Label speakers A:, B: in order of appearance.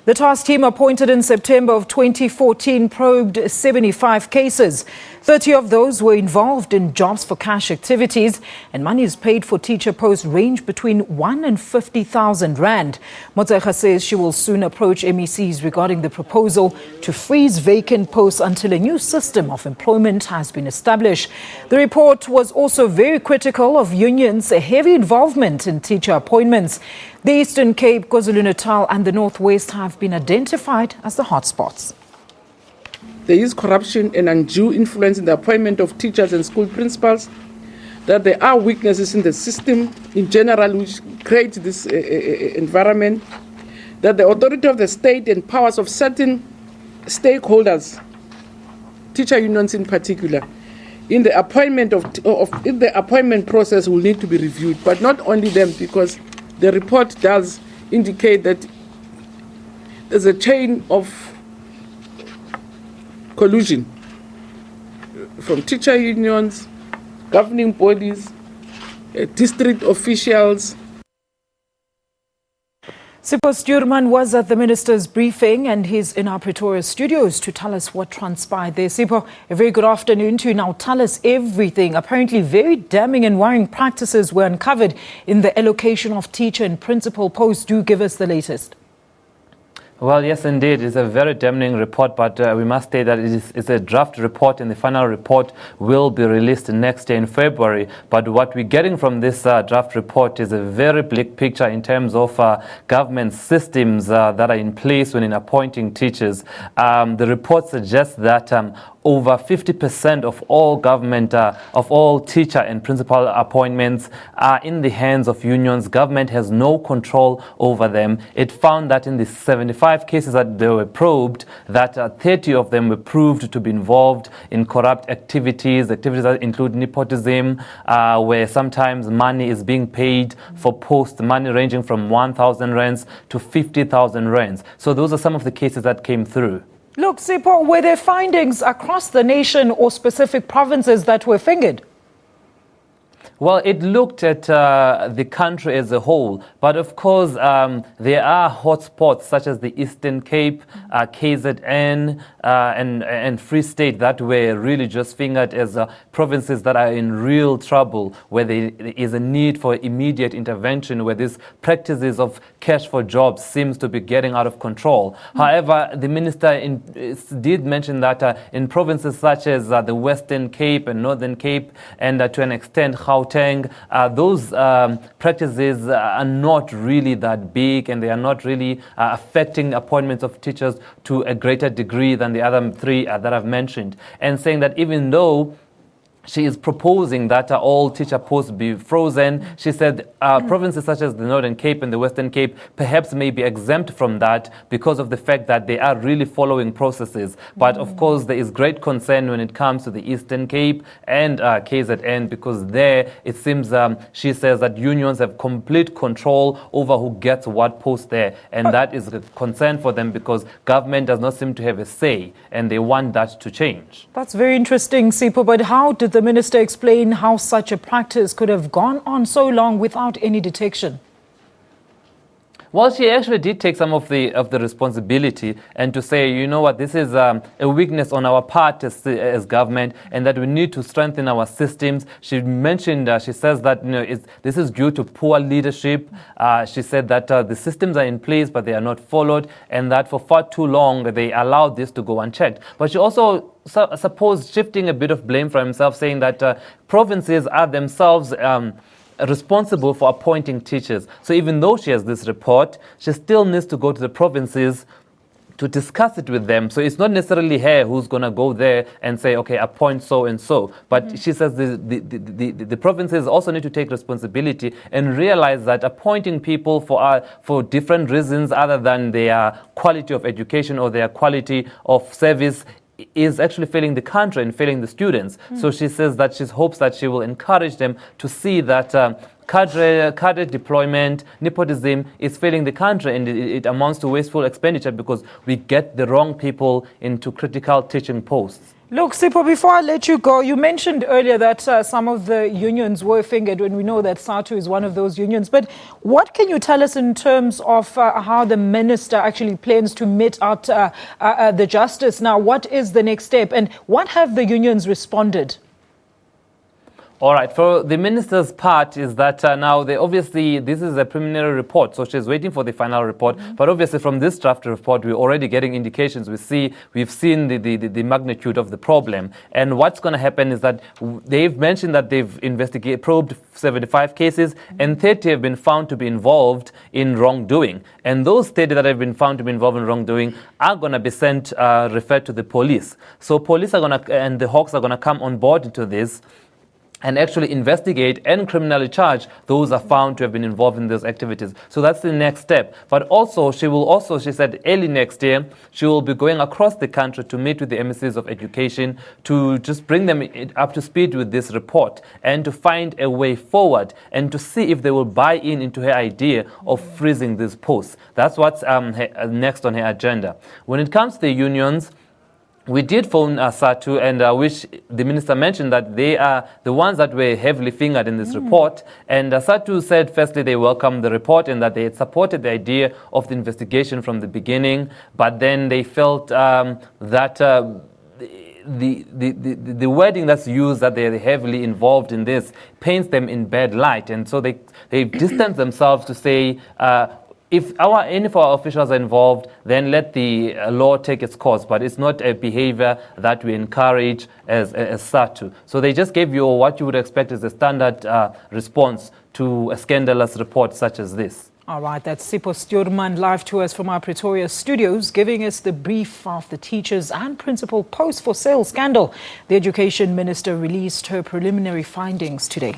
A: The task team appointed in September of 2014 probed 75 cases. 30 of those were involved in jobs for cash activities, and monies paid for teacher posts range between 1 and 50,000 rand. Motshekga says she will soon approach MECs regarding the proposal to freeze vacant posts until a new system of employment has been established. The report was also very critical of unions' heavy involvement in teacher appointments. The Eastern Cape, KwaZulu-Natal and the Northwest have been identified as the hotspots.
B: There is corruption and undue influence in the appointment of teachers and school principals, that there are weaknesses in the system in general which create this environment, that the authority of the state and powers of certain stakeholders, teacher unions in particular, in the appointment in the appointment process will need to be reviewed, but not only them, because the report does indicate that there's a chain of collusion from teacher unions, governing bodies, district officials.
A: Sipho Stuurman was at the minister's briefing and he's in our Pretoria studios to tell us what transpired there. Sipho, a very good afternoon to you. Now tell us everything. Apparently very damning and worrying practices were uncovered in the allocation of teacher and principal posts. Do give us the latest.
C: Well, yes, indeed. It's a very damning report, but we must say that it's a draft report and the final report will be released next year in February. But what we're getting from this draft report is a very bleak picture in terms of government systems that are in place when in appointing teachers. The report suggests that over 50% of all government, of all teacher and principal appointments are in the hands of unions. Government has no control over them. It found that in the 75 cases that they were probed, that 30 of them were proved to be involved in corrupt activities that include nepotism, where sometimes money is being paid for posts, money ranging from 1,000 rands to 50,000 rands. So those are some of the cases that came through.
A: Look, Sipho, were there findings across the nation or specific provinces that were fingered?
C: Well, it looked at the country as a whole, but of course there are hotspots such as the Eastern Cape, KZN and Free State that were really just fingered as provinces that are in real trouble, where there is a need for immediate intervention, where these practices of cash for jobs seems to be getting out of control. However, the minister did mention that in provinces such as the Western Cape and Northern Cape and to an extent Gauteng, those practices are not really that big and they are not really affecting appointments of teachers to a greater degree than the other three that I've mentioned. And saying that even though she is proposing that all teacher posts be frozen, she said provinces such as the Northern Cape and the Western Cape perhaps may be exempt from that because of the fact that they are really following processes. But of course there is great concern when it comes to the Eastern Cape and KZN, because there it seems she says that unions have complete control over who gets what post there, and that is a concern for them because government does not seem to have a say and they want that to change.
A: That's very interesting, Sipho, but how did the minister explain how such a practice could have gone on so long without any detection?
C: Well, she actually did take some of the responsibility and to say, you know what, this is a weakness on our part as government, and that we need to strengthen our systems. She mentioned, she says that this is due to poor leadership. She said that the systems are in place, but they are not followed, and that for far too long they allowed this to go unchecked. But she also suppose shifting a bit of blame for himself, saying that provinces are themselves responsible for appointing teachers. So even though she has this report, she still needs to go to the provinces to discuss it with them. So it's not necessarily her who's going to go there and say, okay, appoint so and so. But she says the provinces also need to take responsibility and realize that appointing people for different reasons other than their quality of education or their quality of service is actually failing the country and failing the students. So she says that she hopes that she will encourage them to see that cadre deployment, nepotism is failing the country, and it amounts to wasteful expenditure because we get the wrong people into critical teaching posts.
A: Look, Sipho, before I let you go, you mentioned earlier that some of the unions were fingered, and we know that SATU is one of those unions. But what can you tell us in terms of how the minister actually plans to mete out the justice? Now, what is the next step, and what have the unions responded?
C: All right, for the minister's part is that now obviously this is a preliminary report, so she's waiting for the final report. But obviously from this draft report, we're already getting indications. We've seen the magnitude of the problem. And what's going to happen is that they've mentioned that they've probed 75 cases and 30 have been found to be involved in wrongdoing. And those 30 that have been found to be involved in wrongdoing are going to be referred to the police. So police are going to, and the Hawks are going to come on board into this and actually investigate and criminally charge those are found to have been involved in those activities. So that's the next step. But also, she said early next year, she will be going across the country to meet with the MSCs of education to just bring them up to speed with this report and to find a way forward and to see if they will buy into her idea of freezing these posts. That's what's next on her agenda. When it comes to the unions, we did phone SATU, and which the minister mentioned that they are the ones that were heavily fingered in this report. And SATU said, firstly, they welcomed the report and that they had supported the idea of the investigation from the beginning. But then they felt that the wording that's used, that they're heavily involved in this, paints them in bad light. And so they distanced themselves to say, if any of our officials are involved, then let the law take its course. But it's not a behavior that we encourage as SATU. So they just gave you what you would expect as a standard response to a scandalous report such as this.
A: All right, that's Sipho Stuurman live to us from our Pretoria studios, giving us the brief of the teachers and principal post for sale scandal. The Education Minister released her preliminary findings today.